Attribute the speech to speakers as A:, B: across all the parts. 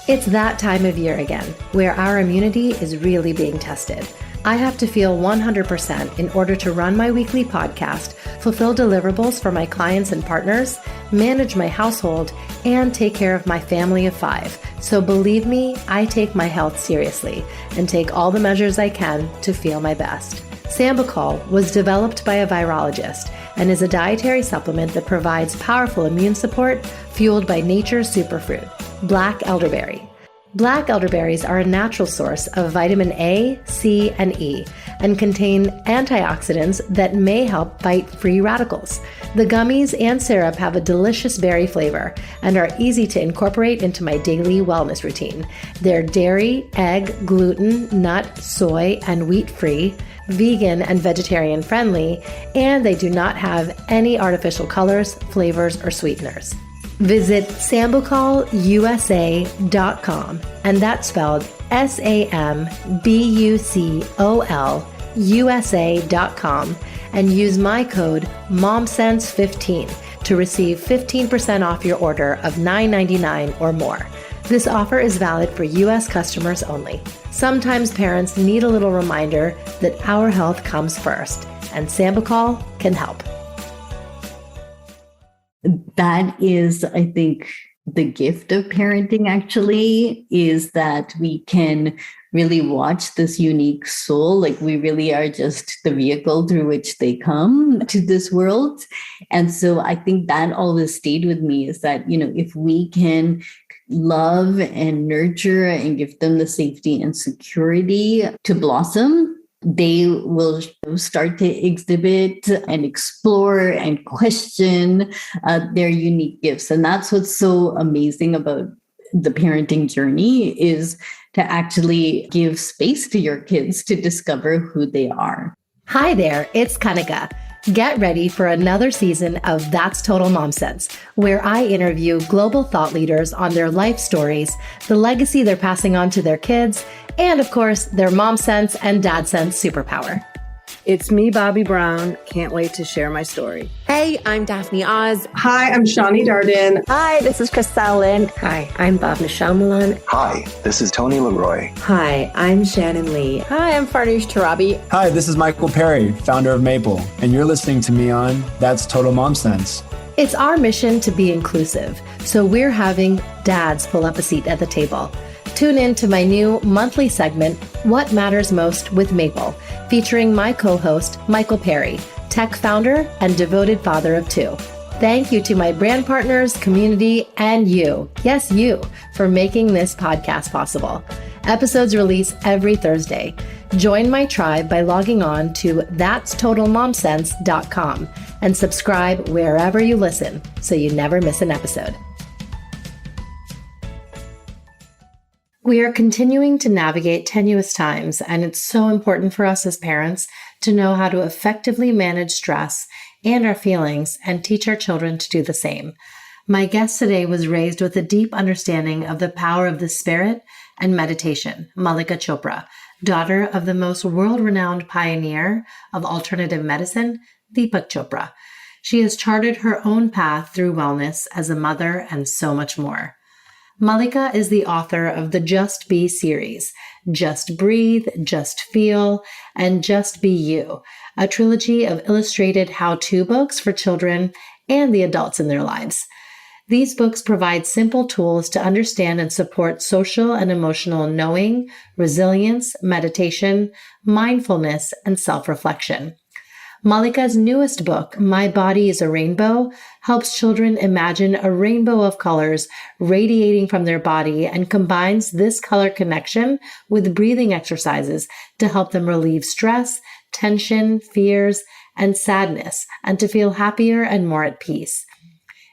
A: It's that time of year again, where our immunity is really being tested. I have to feel 100% in order to run my weekly podcast, fulfill deliverables for my clients and partners, manage my household, and take care of my family of 5. So believe me, I take my health seriously and take all the measures I can to feel my best. Sambucol was developed by a virologist and is a dietary supplement that provides powerful immune support fueled by nature's superfruit, black elderberry. Black elderberries are a natural source of vitamin A, C, and E, and contain antioxidants that may help fight free radicals. The gummies and syrup have a delicious berry flavor and are easy to incorporate into my daily wellness routine. They're dairy, egg, gluten, nut, soy, and wheat-free, vegan and vegetarian friendly, and they do not have any artificial colors, flavors, or sweeteners. Visit sambucolusa.com, and that's spelled SAMBUCOL USA.com, and use my code MOMSENSE15 to receive 15% off your order of $9.99 or more. This offer is valid for U.S. customers only. Sometimes parents need a little reminder that our health comes first, and Sambucol can help.
B: That is, I think, the gift of parenting actually, is that we can really watch this unique soul. Like, we really are just the vehicle through which they come to this world. And so I think that always stayed with me, is that, if we can love and nurture and give them the safety and security to blossom, they will start to exhibit and explore and question their unique gifts. And that's what's so amazing about the parenting journey, is to actually give space to your kids to discover who they are.
A: Hi there, it's Kanika. Get ready for another season of That's Total Mom Sense, where I interview global thought leaders on their life stories, the legacy they're passing on to their kids, and of course, their mom sense and dad sense superpower.
C: It's me, Bobby Brown. Can't wait to share my story.
D: Hey, I'm Daphne Oz.
E: Hi, I'm Shani Darden.
F: Hi, this is Christelle Lynn.
G: Hi, I'm Bob Michelle Milan.
H: Hi, this is Tony Leroy.
I: Hi, I'm Shannon Lee.
J: Hi, I'm Farnoosh Tarabi.
K: Hi, this is Michael Perry, founder of Maple, and you're listening to me on That's Total Mom Sense.
A: It's our mission to be inclusive, so we're having dads pull up a seat at the table. Tune in to my new monthly segment, What Matters Most with Maple, featuring my co-host, Michael Perry, tech founder and devoted father of 2. Thank you to my brand partners, community, and you, yes, you, for making this podcast possible. Episodes release every Thursday. Join my tribe by logging on to that'stotalmomsense.com and subscribe wherever you listen so you never miss an episode. We are continuing to navigate tenuous times, and it's so important for us as parents to know how to effectively manage stress and our feelings and teach our children to do the same. My guest today was raised with a deep understanding of the power of the spirit and meditation, Mallika Chopra, daughter of the most world-renowned pioneer of alternative medicine, Deepak Chopra. She has charted her own path through wellness as a mother and so much more. Mallika is the author of the Just Be series, Just Breathe, Just Feel, and Just Be You, a trilogy of illustrated how-to books for children and the adults in their lives. These books provide simple tools to understand and support social and emotional knowing, resilience, meditation, mindfulness, and self-reflection. Mallika's newest book, My Body is a Rainbow, helps children imagine a rainbow of colors radiating from their body and combines this color connection with breathing exercises to help them relieve stress, tension, fears, and sadness, and to feel happier and more at peace.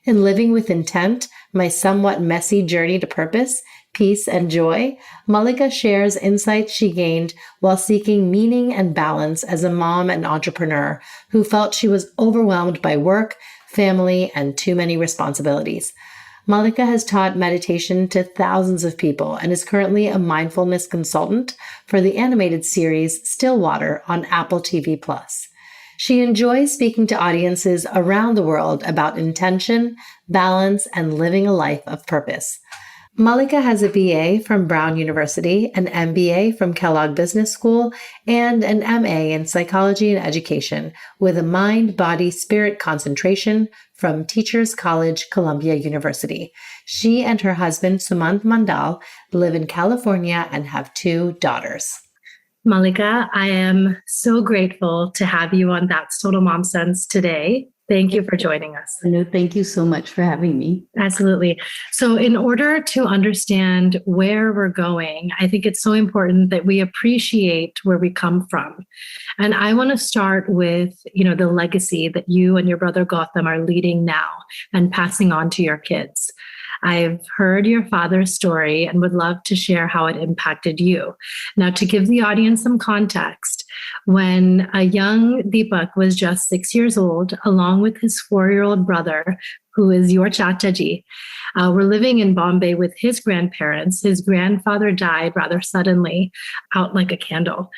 A: In Living with Intent, my somewhat messy journey to purpose, peace, and joy, Mallika shares insights she gained while seeking meaning and balance as a mom and entrepreneur who felt she was overwhelmed by work, family, and too many responsibilities. Mallika has taught meditation to thousands of people and is currently a mindfulness consultant for the animated series Stillwater on Apple TV+. She enjoys speaking to audiences around the world about intention, balance, and living a life of purpose. Mallika has a BA from Brown University, an MBA from Kellogg Business School, and an MA in Psychology and Education with a Mind, Body, Spirit concentration from Teachers College, Columbia University. She and her husband, Sumant Mandal, live in California and have 2 daughters. Mallika, I am so grateful to have you on That's Total Mom Sense today. Thank you for joining us.
B: No, thank you so much for having me.
A: Absolutely. So in order to understand where we're going, I think it's so important that we appreciate where we come from. And I want to start with, the legacy that you and your brother Gautam are leading now and passing on to your kids. I've heard your father's story and would love to share how it impacted you. Now, to give the audience some context, when a young Deepak was just 6 years old, along with his 4-year-old brother, who is your Chachaji, were living in Bombay with his grandparents. His grandfather died rather suddenly, out like a candle.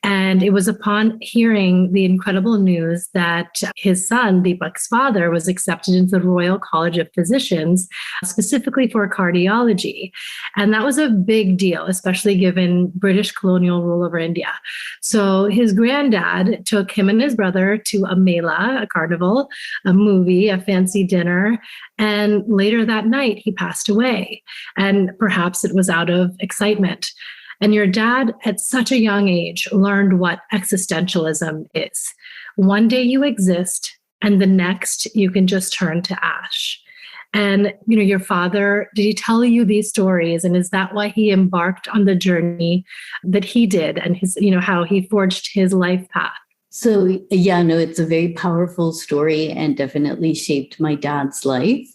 A: And it was upon hearing the incredible news that his son, Deepak's father, was accepted into the Royal College of Physicians, specifically for cardiology. And that was a big deal, especially given British colonial rule over India. So his granddad took him and his brother to a mela, a carnival, a movie, a fancy dinner. And later that night, he passed away. And perhaps it was out of excitement. And your dad, at such a young age, learned what existentialism is. One day you exist, and the next you can just turn to ash. And, your father, did he tell you these stories? And is that why he embarked on the journey that he did and his, how he forged his life path?
B: So, it's a very powerful story and definitely shaped my dad's life.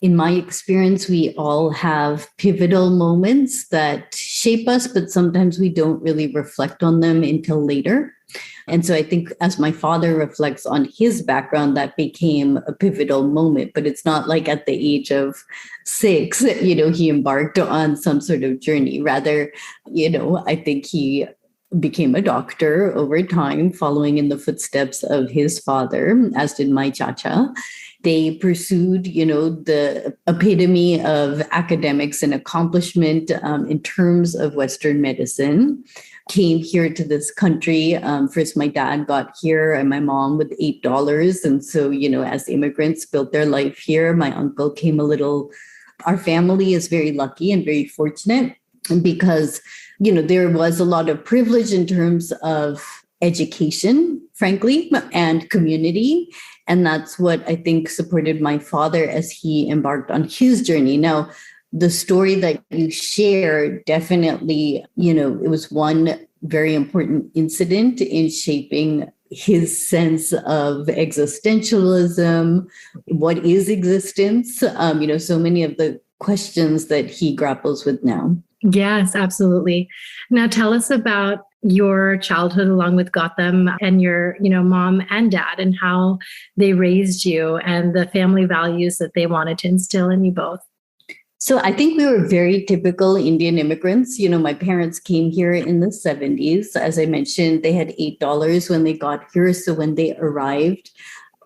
B: In my experience, we all have pivotal moments that shape us, but sometimes we don't really reflect on them until later. And so I think as my father reflects on his background, that became a pivotal moment, but it's not like at the age of 6, he embarked on some sort of journey. Rather, I think he became a doctor over time, following in the footsteps of his father, as did my chacha. They pursued, the epitome of academics and accomplishment in terms of Western medicine. Came here to this country. First, my dad got here and my mom with $8. And so, as immigrants built their life here, my uncle came our family is very lucky and very fortunate because there was a lot of privilege in terms of education, frankly, and community. And that's what I think supported my father as he embarked on his journey. Now, the story that you share definitely, it was one very important incident in shaping his sense of existentialism. What is existence? So many of the questions that he grapples with now.
A: Yes, absolutely. Now tell us about your childhood along with Gautam and your, mom and dad and how they raised you and the family values that they wanted to instill in you both.
B: So I think we were very typical Indian immigrants. My parents came here in the 70s. As I mentioned, they had $8 when they got here. So when they arrived,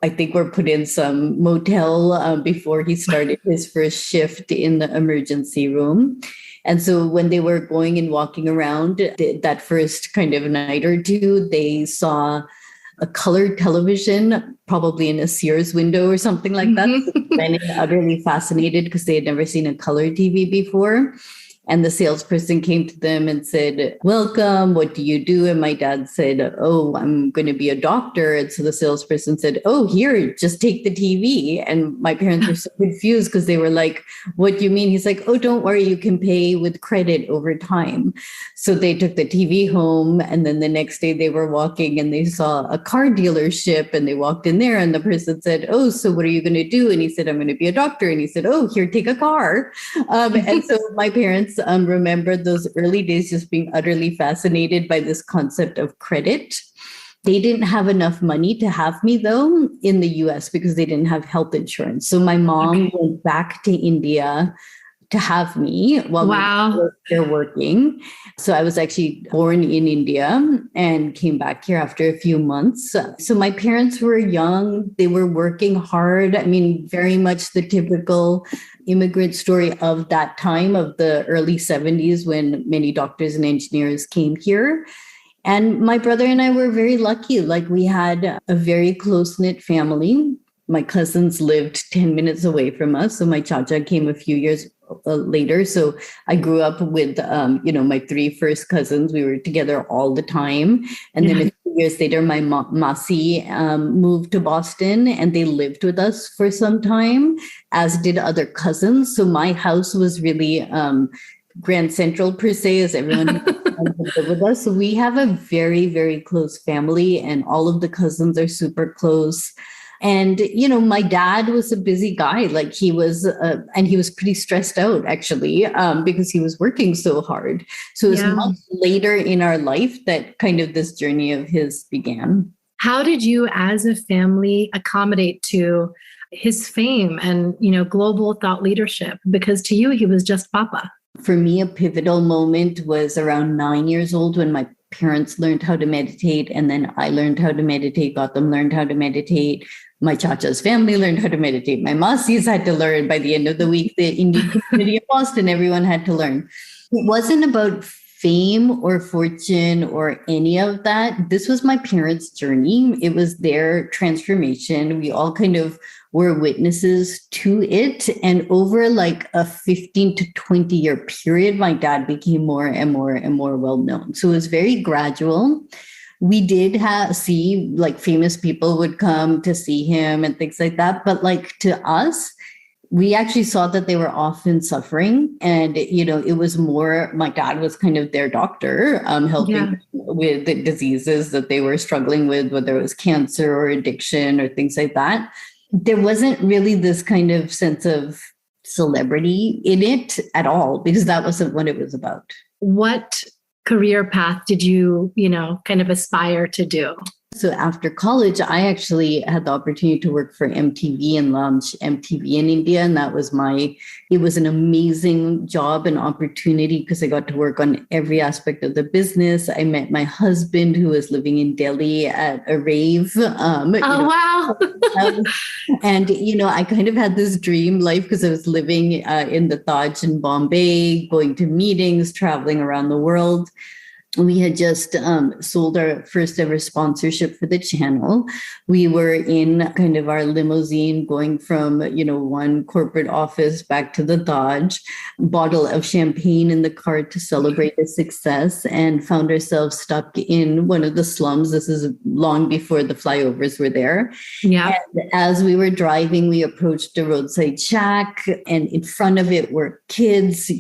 B: I think we're put in some motel before he started his first shift in the emergency room. And so when they were going and walking around that first kind of night or two, they saw a colored television, probably in a Sears window or something like that. And utterly fascinated because they had never seen a color TV before. And the salesperson came to them and said, "Welcome, what do you do?" And my dad said, "Oh, I'm going to be a doctor." And so the salesperson said, "Oh, here, just take the TV." And my parents were so confused because they were like, "What do you mean?" He's like, "Oh, don't worry, you can pay with credit over time." So they took the TV home. And then the next day they were walking and they saw a car dealership and they walked in there and the person said, "Oh, so what are you going to do?" And he said, "I'm going to be a doctor." And he said, "Oh, here, take a car." And so my parents remember those early days just being utterly fascinated by this concept of credit. They didn't have enough money to have me, though, in the US because they didn't have health insurance. So my mom went back to India to have me while we were there working. So I was actually born in India and came back here after a few months. So my parents were young. They were working hard. I mean, very much the typical immigrant story of that time, of the early 70s, when many doctors and engineers came here. And my brother and I were very lucky. Like, we had a very close-knit family. My cousins lived 10 minutes away from us. So my chacha came a few years later. So I grew up with, my three first cousins. We were together all the time. And then a few years later, my Masi moved to Boston, and they lived with us for some time, as did other cousins. So my house was really Grand Central, per se, as everyone lived with us. So we have a very, very close family, and all of the cousins are super close. And, my dad was a busy guy. Like, he was, and he was pretty stressed out, actually, because he was working so hard. So it was much later in our life that kind of this journey of his began.
A: How did you, as a family, accommodate to his fame and, global thought leadership? Because to you, he was just Papa.
B: For me, a pivotal moment was around 9 years old, when my parents learned how to meditate. And then I learned how to meditate, got them learned how to meditate. My chacha's family learned how to meditate. My masis had to learn. By the end of the week, the Indian community of Boston, everyone had to learn. It wasn't about fame or fortune or any of that. This was my parents' journey. It was their transformation. We all kind of were witnesses to it. And over like a 15 to 20 year period, my dad became more and more and more well known. So it was very gradual. We did see like famous people would come to see him and things like that. But like, to us, we actually saw that they were often suffering. And, it was more, my dad was kind of their doctor, helping with the diseases that they were struggling with, whether it was cancer or addiction or things like that. There wasn't really this kind of sense of celebrity in it at all, because that wasn't what it was about.
A: What career path did you, kind of aspire to do?
B: So after college, I actually had the opportunity to work for MTV and launch MTV in India. And that was it was an amazing job and opportunity, because I got to work on every aspect of the business. I met my husband, who was living in Delhi at a rave.
A: Wow.
B: And, I kind of had this dream life, because I was living in the Taj in Bombay, going to meetings, traveling around the world. We had just sold our first ever sponsorship for the channel. We were in kind of our limousine going from, one corporate office back to the Taj, bottle of champagne in the car to celebrate the success, and found ourselves stuck in one of the slums. This is long before the flyovers were there.
A: Yeah.
B: And as we were driving, we approached a roadside shack, and in front of it were kids,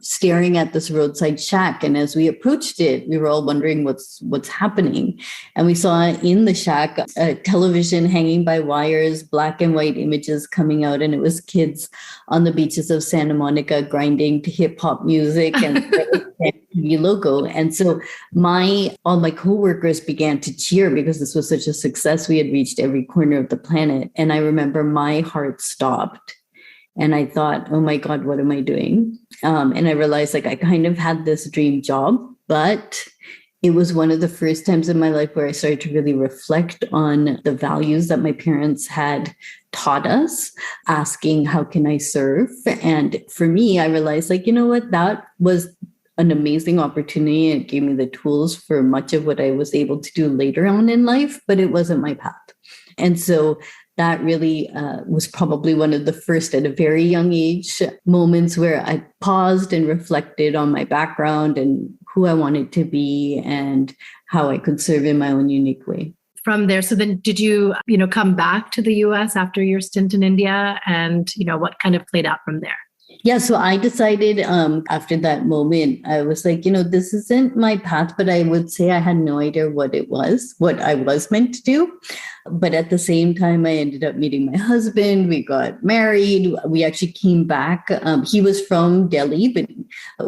B: staring at this roadside shack. And as we approached it, we were all wondering what's happening. And we saw in the shack a television hanging by wires, black and white images coming out. And it was kids on the beaches of Santa Monica grinding to hip hop music and the TV logo. And so all my coworkers began to cheer, because this was such a success. We had reached every corner of the planet. And I remember my heart stopped. And I thought, oh my God, what am I doing? And I realized, like, I kind of had this dream job, but it was one of the first times in my life where I started to really reflect on the values that my parents had taught us, asking, how can I serve? And for me, I realized, like, that was an amazing opportunity. It gave me the tools for much of what I was able to do later on in life, but it wasn't my path. And so that really was probably one of the first, at a very young age, moments where I paused and reflected on my background and who I wanted to be and how I could serve in my own unique way.
A: From there, so then did you, come back to the US after your stint in India? And, what kind of played out from there?
B: Yeah, so I decided after that moment, I was like, this isn't my path, but I would say I had no idea what I was meant to do. But at the same time, I ended up meeting my husband. We got married. We actually came back. He was from Delhi, but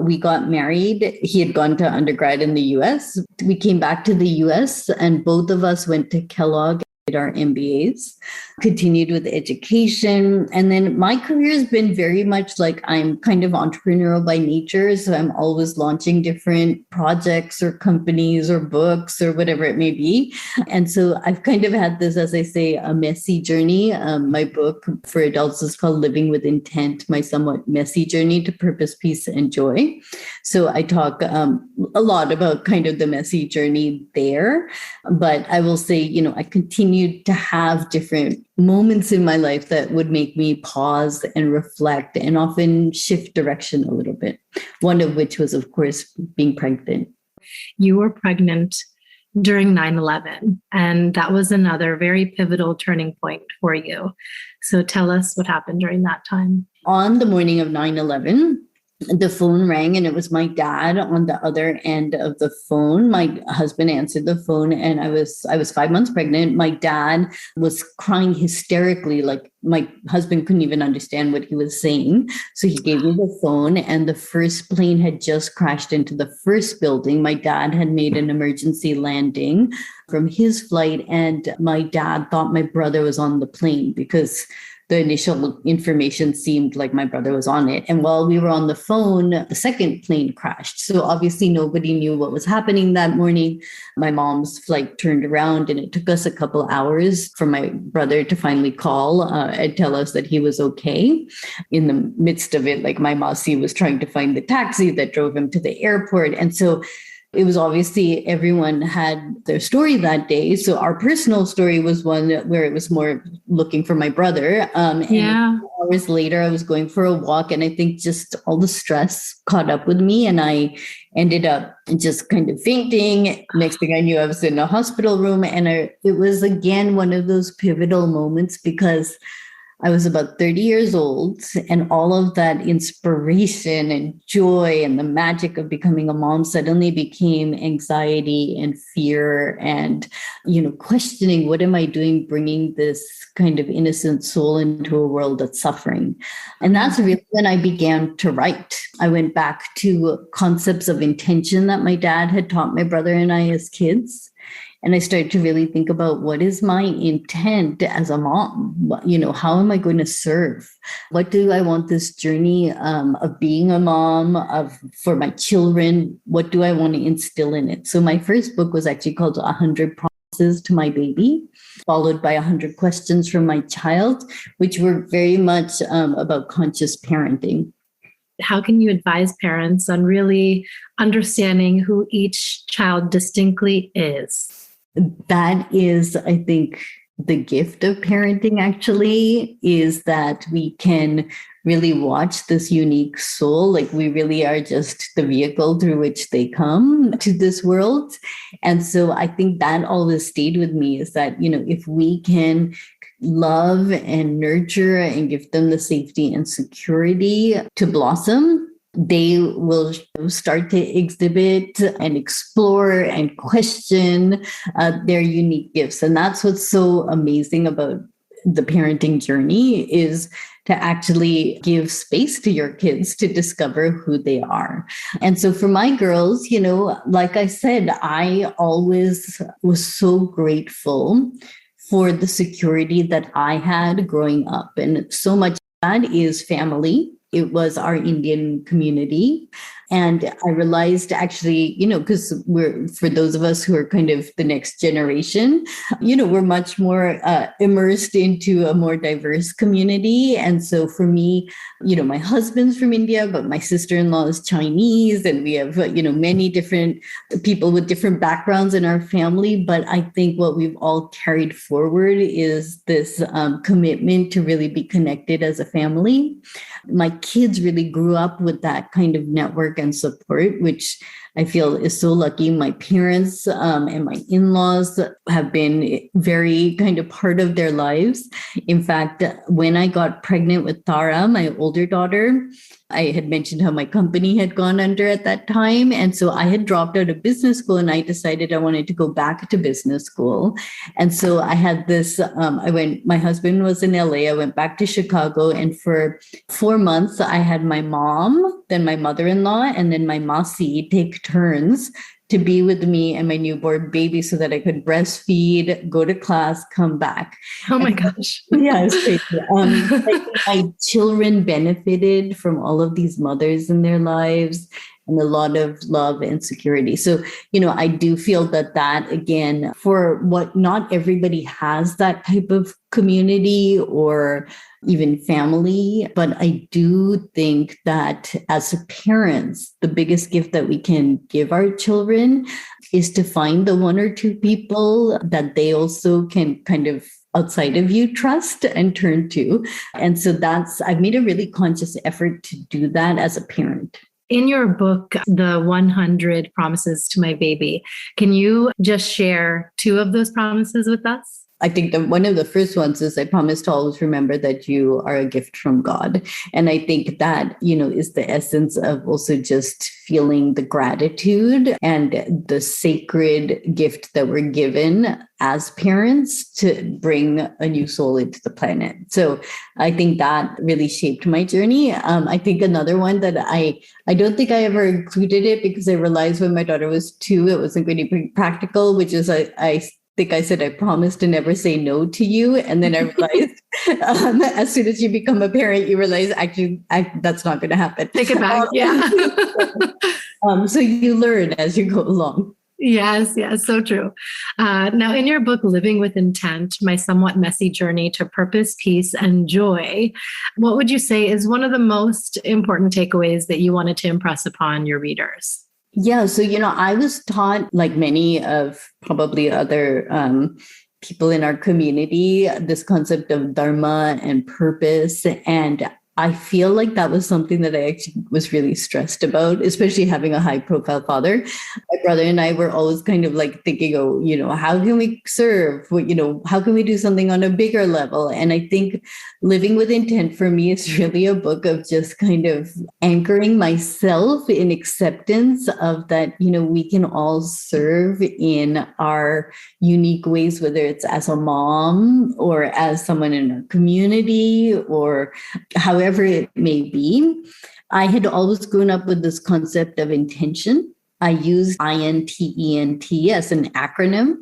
B: we got married. He had gone to undergrad in the US. We came back to the US, and both of us went to Kellogg did our MBAs, continued with education. And then my career has been very much like I'm kind of entrepreneurial by nature. So I'm always launching different projects or companies or books or whatever it may be. And so I've kind of had this, as I say, a messy journey. My book for adults is called Living with Intent, My Somewhat Messy Journey to Purpose, Peace, and Joy. So I talk a lot about kind of the messy journey there. But I will say, I continued to have different moments in my life that would make me pause and reflect and often shift direction a little bit. One of which was, of course, being pregnant.
A: You were pregnant during 9/11, and that was another very pivotal turning point for you. So tell us what happened during that time.
B: On the morning of 9/11, the phone rang and it was my dad on the other end of the phone. My husband answered the phone and I was 5 months pregnant. My dad was crying hysterically, like my husband couldn't even understand what he was saying. So he gave me the phone and the first plane had just crashed into the first building. My dad had made an emergency landing from his flight and my dad thought my brother was on the plane because the initial information seemed like my brother was on it. And while we were on the phone, the second plane crashed. So obviously nobody knew what was happening that morning. My mom's flight turned around and it took us a couple hours for my brother to finally call and tell us that he was okay. In the midst of it, like my Masi was trying to find the taxi that drove him to the airport. And so it was obviously everyone had their story that day. So our personal story was one where it was more looking for my brother. And hours later, I was going for a walk and I think just all the stress caught up with me and I ended up just kind of fainting. Next thing I knew, I was in a hospital room and it was again one of those pivotal moments because I was about 30 years old and all of that inspiration and joy and the magic of becoming a mom suddenly became anxiety and fear and, questioning what am I doing bringing this kind of innocent soul into a world that's suffering. And that's really when I began to write. I went back to concepts of intention that my dad had taught my brother and I as kids. And I started to really think about what is my intent as a mom? How am I going to serve? What do I want this journey of being a mom for my children? What do I want to instill in it? So my first book was actually called 100 Promises to My Baby, followed by 100 Questions from My Child, which were very much about conscious parenting.
A: How can you advise parents on really understanding who each child distinctly is?
B: That is, I think, the gift of parenting actually is that we can really watch this unique soul. Like we really are just the vehicle through which they come to this world. And so I think that always stayed with me is that, if we can love and nurture and give them the safety and security to blossom, they will start to exhibit and explore and question their unique gifts. And that's what's so amazing about the parenting journey is to actually give space to your kids to discover who they are. And so for my girls, like I said, I always was so grateful for the security that I had growing up. And so much of that is family. It was our Indian community. And I realized actually, because for those of us who are kind of the next generation, we're much more immersed into a more diverse community. And so for me, my husband's from India, but my sister-in-law is Chinese. And we have, many different people with different backgrounds in our family. But I think what we've all carried forward is this commitment to really be connected as a family. My kids really grew up with that kind of network and support, which I feel is so lucky. My parents and my in-laws have been very kind of part of their lives. In fact, when I got pregnant with Tara, my older daughter, I had mentioned how my company had gone under at that time. And so I had dropped out of business school and I decided I wanted to go back to business school. And so I had this, my husband was in LA, I went back to Chicago. And for 4 months, I had my mom, then my mother-in-law, and then my Masi take turns to be with me and my newborn baby so that I could breastfeed, go to class, come back.
A: Oh my gosh.
B: Yeah, it's crazy. I think my children benefited from all of these mothers in their lives and a lot of love and security. So, I do feel that again, for what not everybody has that type of community or even family. But I do think that as parents, the biggest gift that we can give our children is to find the one or two people that they also can kind of outside of you trust and turn to. And so I've made a really conscious effort to do that as a parent.
A: In your book, The 100 Promises to My Baby, can you just share 2 of those promises with us?
B: I think that one of the first ones is I promise to always remember that you are a gift from God. And I think that, is the essence of also just feeling the gratitude and the sacred gift that we're given as parents to bring a new soul into the planet. So I think that really shaped my journey. I think another one that I don't think I ever included it because I realized when my daughter was 2, it wasn't going to be practical, which is I think I said, I promise to never say no to you. And then I realized as soon as you become a parent, you realize actually that's not going to happen.
A: Take it back. Yeah.
B: So you learn as you go along.
A: Yes, so true. Now, in your book, Living with Intent, My Somewhat Messy Journey to Purpose, Peace, and Joy, what would you say is one of the most important takeaways that you wanted to impress upon your readers?
B: Yeah. So, I was taught, like many of probably other people in our community, this concept of dharma and purpose. And I feel like that was something that I actually was really stressed about, especially having a high profile father. My brother and I were always kind of like thinking, how can we serve? How can we do something on a bigger level? And I think Living with Intent for me is really a book of just kind of anchoring myself in acceptance of that, we can all serve in our unique ways, whether it's as a mom or as someone in our community or however it may be. I had always grown up with this concept of intention. I used INTENT as an acronym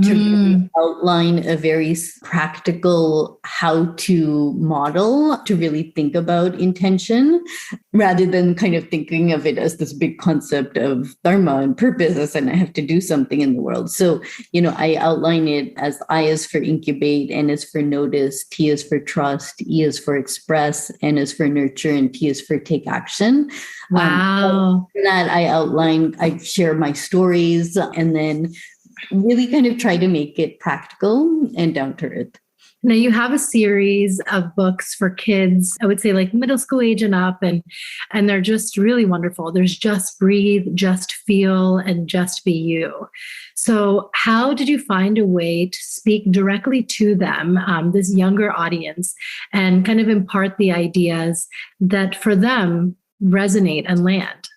B: to really outline a very practical how-to model to really think about intention rather than kind of thinking of it as this big concept of dharma and purpose and I have to do something in the world. So, I outline it as I is for incubate, N is for notice, T is for trust, E is for express, N is for nurture, and T is for take action.
A: Wow.
B: That I share my stories and then really kind of try to make it practical and down to earth.
A: Now you have a series of books for kids, I would say like middle school age and up, and they're just really wonderful. There's Just Breathe, Just Feel, and Just Be You. So how did you find a way to speak directly to them, this younger audience, and kind of impart the ideas that for them resonate and land?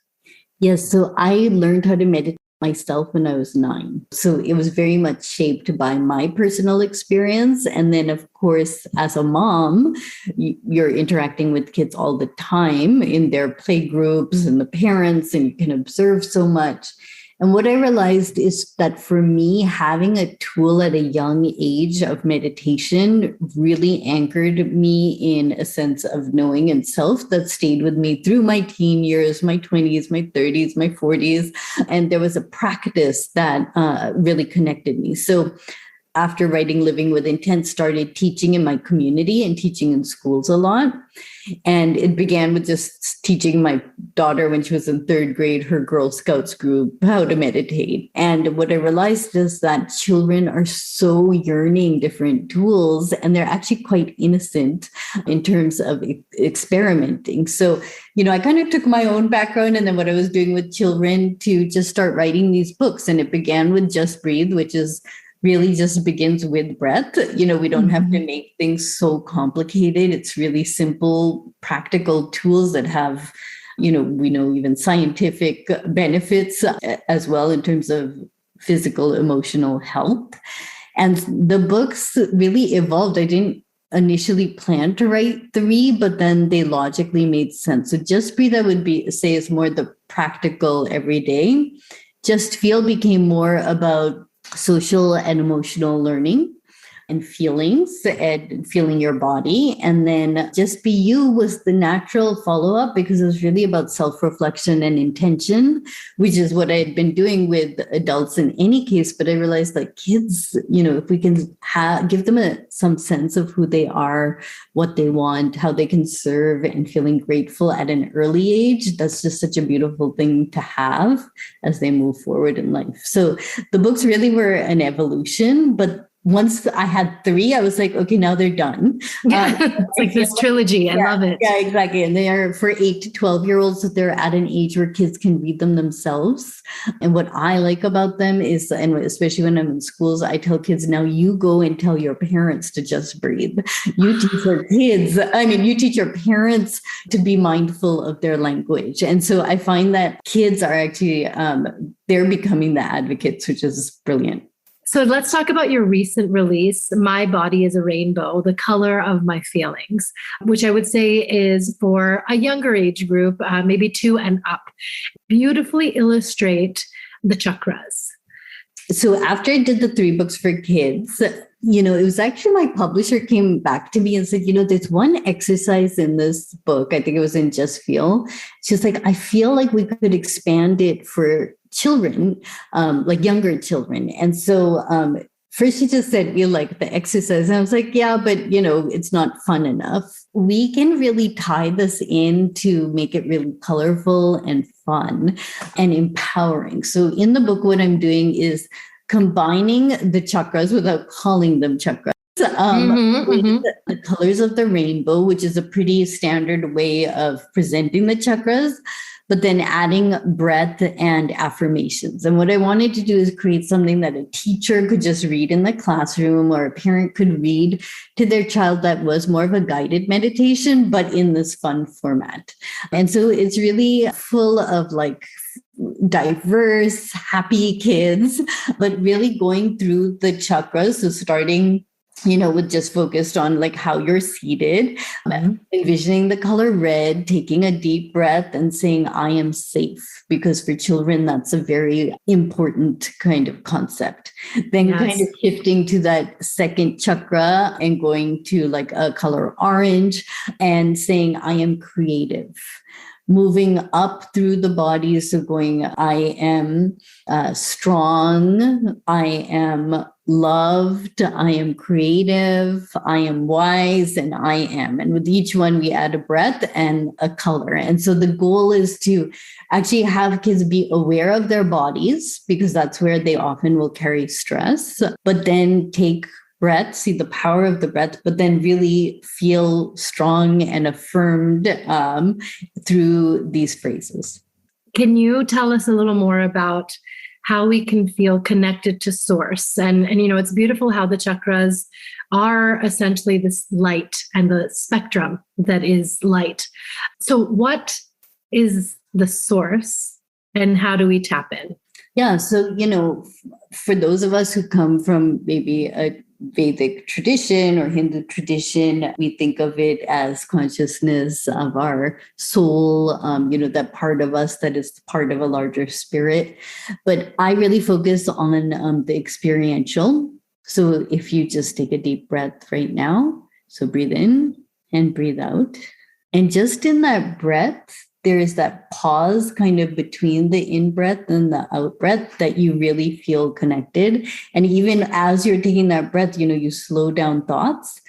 B: Yes, so I learned how to meditate myself when I was 9. So it was very much shaped by my personal experience. And then, of course, as a mom, you're interacting with kids all the time in their play groups and the parents, and you can observe so much. And what I realized is that for me, having a tool at a young age of meditation really anchored me in a sense of knowing and self that stayed with me through my teen years, my 20s, my 30s, my 40s. And there was a practice that really connected me. So after writing Living with Intent, started teaching in my community and teaching in schools a lot. And it began with just teaching my daughter when she was in 3rd grade, her Girl Scouts group, how to meditate. And what I realized is that children are so yearning different tools, and they're actually quite innocent in terms of experimenting. So, I kind of took my own background and then what I was doing with children to just start writing these books. And it began with Just Breathe, which is really just begins with breath. We don't have to make things so complicated. It's really simple, practical tools that have, we know even scientific benefits as well in terms of physical, emotional health. And the books really evolved. I didn't initially plan to write 3, but then they logically made sense. So Just Breathe, I would say is more the practical everyday. Just Feel became more about social and emotional learning and feelings and feeling your body. And then Just Be You was the natural follow-up because it was really about self-reflection and intention, which is what I had been doing with adults in any case. But I realized that kids, if we can give them some sense of who they are, what they want, how they can serve, and feeling grateful at an early age, that's just such a beautiful thing to have as they move forward in life. So the books really were an evolution, but once I had 3, I was like, okay, now they're done.
A: It's like this trilogy. I love it.
B: Yeah, exactly. And they are for 8 to 12-year-olds. So they're at an age where kids can read them themselves. And what I like about them is, and especially when I'm in schools, I tell kids, now you go and tell your parents to just breathe. You teach you teach your parents to be mindful of their language. And so I find that kids are actually, they're becoming the advocates, which is brilliant.
A: So let's talk about your recent release, My Body is a Rainbow, the Color of My Feelings, which I would say is for a younger age group, maybe 2 and up. Beautifully illustrate the chakras.
B: So after I did the 3 books for kids, it was actually my publisher came back to me and said, there's one exercise in this book. I think it was in Just Feel. She's like, I feel like we could expand it for children, like younger children. And so first she just said, you like the exercise. And I was like, yeah, but it's not fun enough. We can really tie this in to make it really colorful and fun and empowering. So in the book, what I'm doing is combining the chakras without calling them chakras. The colors of the rainbow, which is a pretty standard way of presenting the chakras, but then adding breath and affirmations. And what I wanted to do is create something that a teacher could just read in the classroom or a parent could read to their child that was more of a guided meditation, but in this fun format. And so it's really full of diverse, happy kids, but really going through the chakras. So starting with just focused on how you're seated, envisioning the color red, taking a deep breath and saying, I am safe, because for children, that's a very important kind of concept. Then kind of shifting to that second chakra and going to a color orange and saying, I am creative. Moving up through the body, so going, I am strong, I am loved, I am creative, I am wise, and I am. And with each one, we add a breath and a color. And so the goal is to actually have kids be aware of their bodies, because that's where they often will carry stress, but then take breath, see the power of the breath, but then really feel strong and affirmed through these phrases.
A: Can you tell us a little more about how we can feel connected to source? And it's beautiful how the chakras are essentially this light and the spectrum that is light. So what is the source and how do we tap in?
B: Yeah. So, for those of us who come from maybe a Vedic tradition or Hindu tradition, we think of it as consciousness of our soul, that part of us that is part of a larger spirit. But I really focus on the experiential. So if you just take a deep breath right now, so breathe in and breathe out. And just in that breath, there is that pause kind of between the in-breath and the out-breath that you really feel connected. And even as you're taking that breath, you slow down thoughts.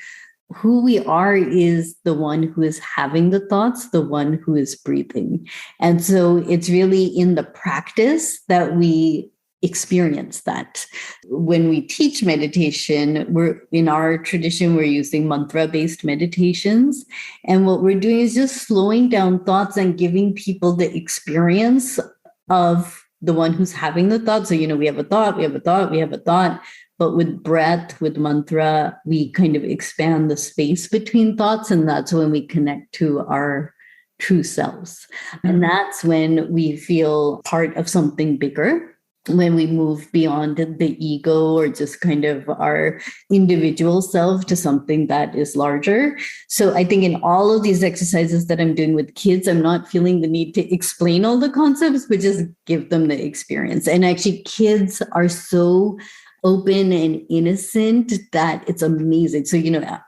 B: Who we are is the one who is having the thoughts, the one who is breathing. And so it's really in the practice that we experience that. When we teach meditation, in our tradition, we're using mantra-based meditations. And what we're doing is just slowing down thoughts and giving people the experience of the one who's having the thought. So, we have a thought, we have a thought, we have a thought. But with breath, with mantra, we kind of expand the space between thoughts. And that's when we connect to our true selves. And that's when we feel part of something bigger. when we move beyond the ego or just kind of our individual self to something that is larger. So I think in all of these exercises that I'm doing with kids, I'm not feeling the need to explain all the concepts, but just give them the experience. And actually, kids are so open and innocent that it's amazing. So,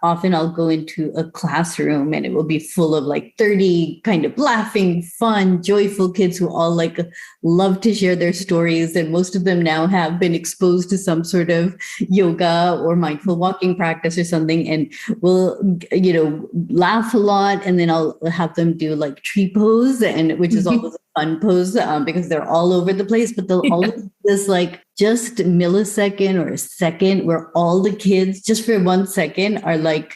B: often I'll go into a classroom and it will be full of like 30 kind of laughing, fun, joyful kids who all like love to share their stories. And most of them now have been exposed to some sort of yoga or mindful walking practice or something. And we'll, laugh a lot. And then I'll have them do like tree pose, and which is always a fun pose because they're all over the place, but they'll always this like just a millisecond or a second where all the kids just for 1 second are like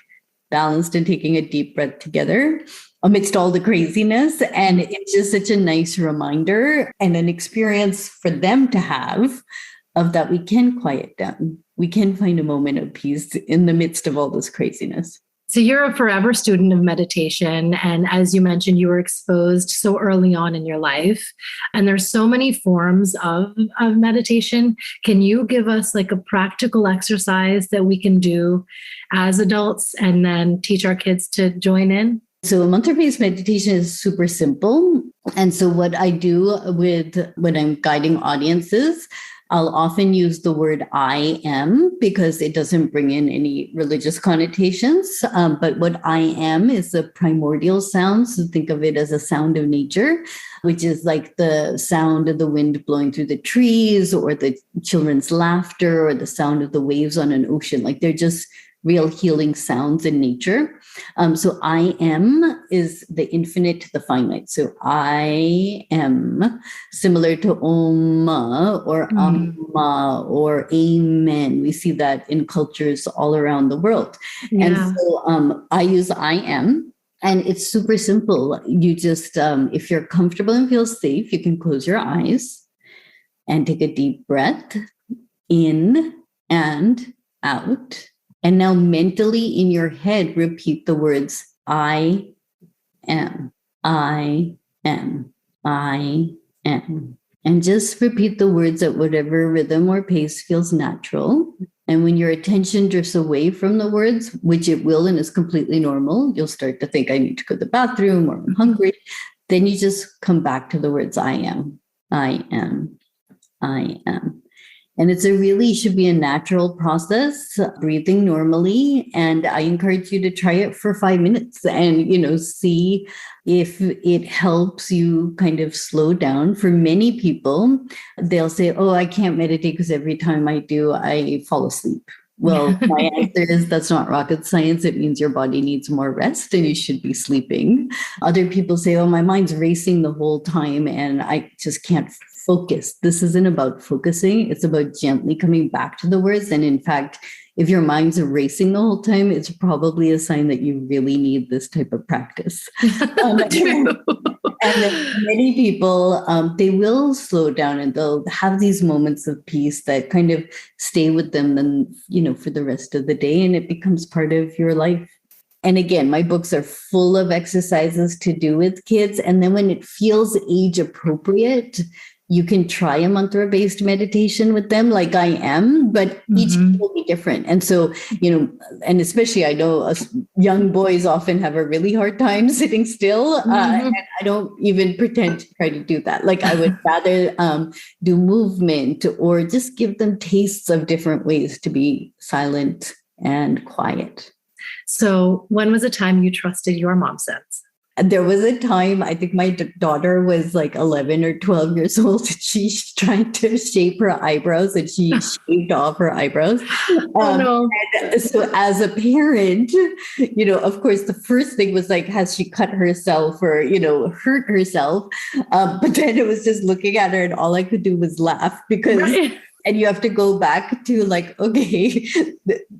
B: balanced and taking a deep breath together amidst all the craziness. And it's just such a nice reminder and an experience for them to have of that we can quiet down. We can find a moment of peace in the midst of all this craziness.
A: So you're a forever student of meditation. And as you mentioned, you were exposed so early on in your life. And there's so many forms of meditation. Can you give us like a practical exercise that we can do as adults and then teach our kids to join in?
B: So mantra-based meditation is super simple. And so what I do when I'm guiding audiences, I'll often use the word I am because it doesn't bring in any religious connotations. But what I am is a primordial sound. So think of it as a sound of nature, which is like the sound of the wind blowing through the trees or the children's laughter or the sound of the waves on an ocean. Like they're just real healing sounds in nature. So I am is the infinite to the finite. So I am similar to Om or Amma or Amen. We see that in cultures all around the world. Yeah. And so I use I am. And it's super simple. You just, if you're comfortable and feel safe, you can close your eyes and take a deep breath in and out. And now mentally in your head, repeat the words, I am, I am, I am. And just repeat the words at whatever rhythm or pace feels natural. And when your attention drifts away from the words, which it will and is completely normal, you'll start to think I need to go to the bathroom or I'm hungry. Then you just come back to the words, I am, I am, I am. And should be a natural process, breathing normally. And I encourage you to try it for 5 minutes and, see if it helps you kind of slow down. For many people, they'll say, oh, I can't meditate because every time I do, I fall asleep. Well, my answer is that's not rocket science. It means your body needs more rest and you should be sleeping. Other people say, oh, my mind's racing the whole time and I just can't focus. This isn't about focusing. It's about gently coming back to the words. And in fact, if your mind's racing the whole time, it's probably a sign that you really need this type of practice. And many people, they will slow down and they'll have these moments of peace that kind of stay with them then, for the rest of the day, and it becomes part of your life. And again, my books are full of exercises to do with kids. And then when it feels age appropriate, you can try a mantra-based meditation with them like I am, but each will be different. And so, and especially I know young boys often have a really hard time sitting still. And I don't even pretend to try to do that. Like I would rather do movement or just give them tastes of different ways to be silent and quiet.
A: So when was a time you trusted your mom sense?
B: There was a time, I think my daughter was like 11 or 12 years old. She tried to shape her eyebrows and she shaved off her eyebrows. And so as a parent, of course, the first thing was like, has she cut herself or, hurt herself? But then it was just looking at her and all I could do was laugh because... Right. And you have to go back to like, okay,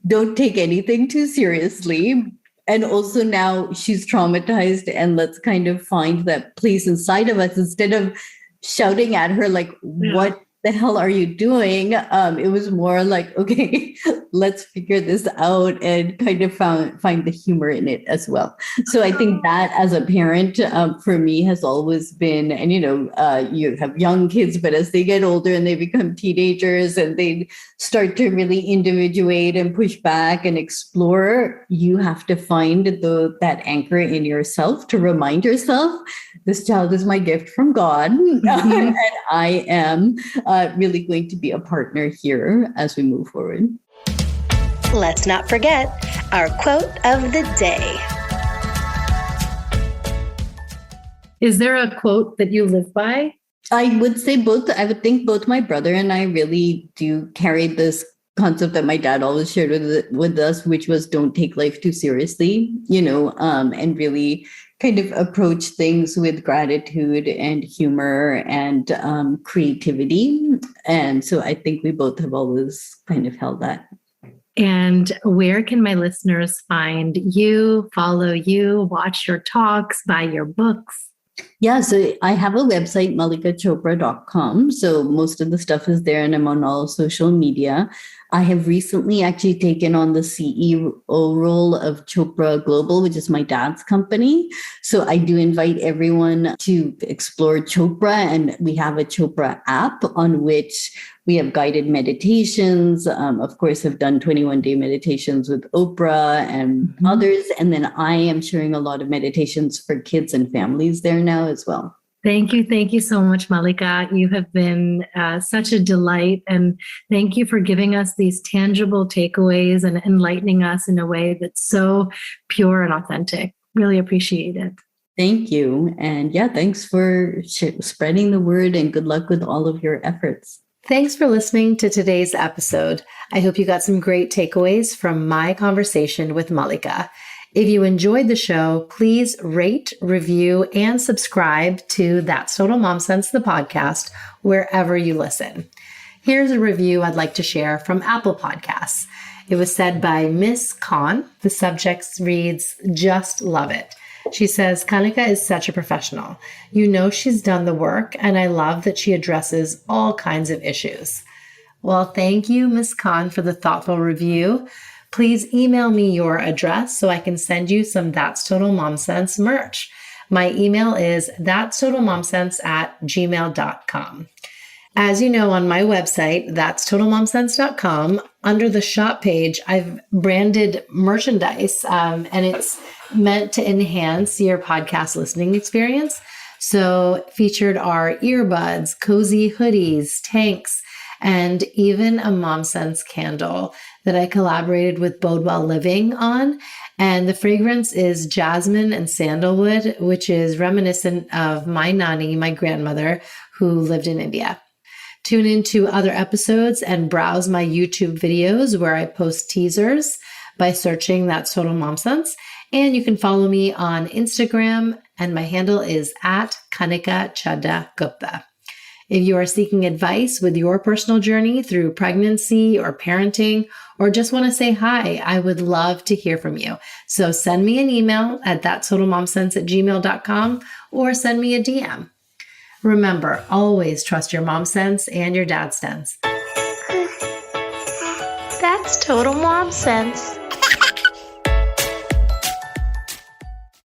B: don't take anything too seriously. And also now she's traumatized and let's kind of find that place inside of us instead of shouting at her, like, what the hell are you doing? It was more like, okay, let's figure this out, and kind of find the humor in it as well. So I think that as a parent, for me has always been, and you have young kids, but as they get older and they become teenagers and they start to really individuate and push back and explore, you have to find that anchor in yourself to remind yourself, this child is my gift from God. And I am really going to be a partner here as we move forward.
G: Let's not forget our quote of the day.
A: Is there a quote that you live by?
B: I would say both. I would think both my brother and I really do carry this concept that my dad always shared with us, which was don't take life too seriously, and really kind of approach things with gratitude and humor and creativity. And so I think we both have always kind of held that.
A: And where can my listeners find you, follow you, watch your talks, buy your books?
B: Yeah, so I have a website, mallikachopra.com. So most of the stuff is there, and I'm on all social media. I have recently actually taken on the CEO role of Chopra Global, which is my dad's company. So I do invite everyone to explore Chopra, and we have a Chopra app on which we have guided meditations. Of course, I've done 21-day meditations with Oprah and others. And then I am sharing a lot of meditations for kids and families there now as well.
A: Thank you. Thank you so much, Mallika. You have been such a delight. And thank you for giving us these tangible takeaways and enlightening us in a way that's so pure and authentic. Really appreciate it.
B: Thank you. And yeah, thanks for spreading the word, and good luck with all of your efforts.
A: Thanks for listening to today's episode. I hope you got some great takeaways from my conversation with Mallika. If you enjoyed the show, please rate, review, and subscribe to That's Total Mom Sense, the podcast, wherever you listen. Here's a review I'd like to share from Apple Podcasts. It was said by Miss Khan. The subject reads, "Just love it." She says, "Kanika is such a professional. You know she's done the work, and I love that she addresses all kinds of issues." Well, thank you, Miss Khan, for the thoughtful review. Please email me your address so I can send you some That's Total Mom Sense merch. My email is thatstotalmomsense@gmail.com. As you know, on my website, thatstotalmomsense.com, under the shop page, I've branded merchandise, and it's meant to enhance your podcast listening experience. So featured are earbuds, cozy hoodies, tanks, and even a Mom Sense candle that I collaborated with Bodewell Living on. And the fragrance is jasmine and sandalwood, which is reminiscent of my nani, my grandmother, who lived in India. Tune into other episodes and browse my YouTube videos where I post teasers by searching That's Total Mom Sense. And you can follow me on Instagram, and my handle is @Kanika Chadda Gupta. If you are seeking advice with your personal journey through pregnancy or parenting, or just want to say hi, I would love to hear from you. So send me an email at thatstotalmomsense@gmail.com or send me a DM. Remember, always trust your mom sense and your dad sense.
G: That's Total Mom Sense.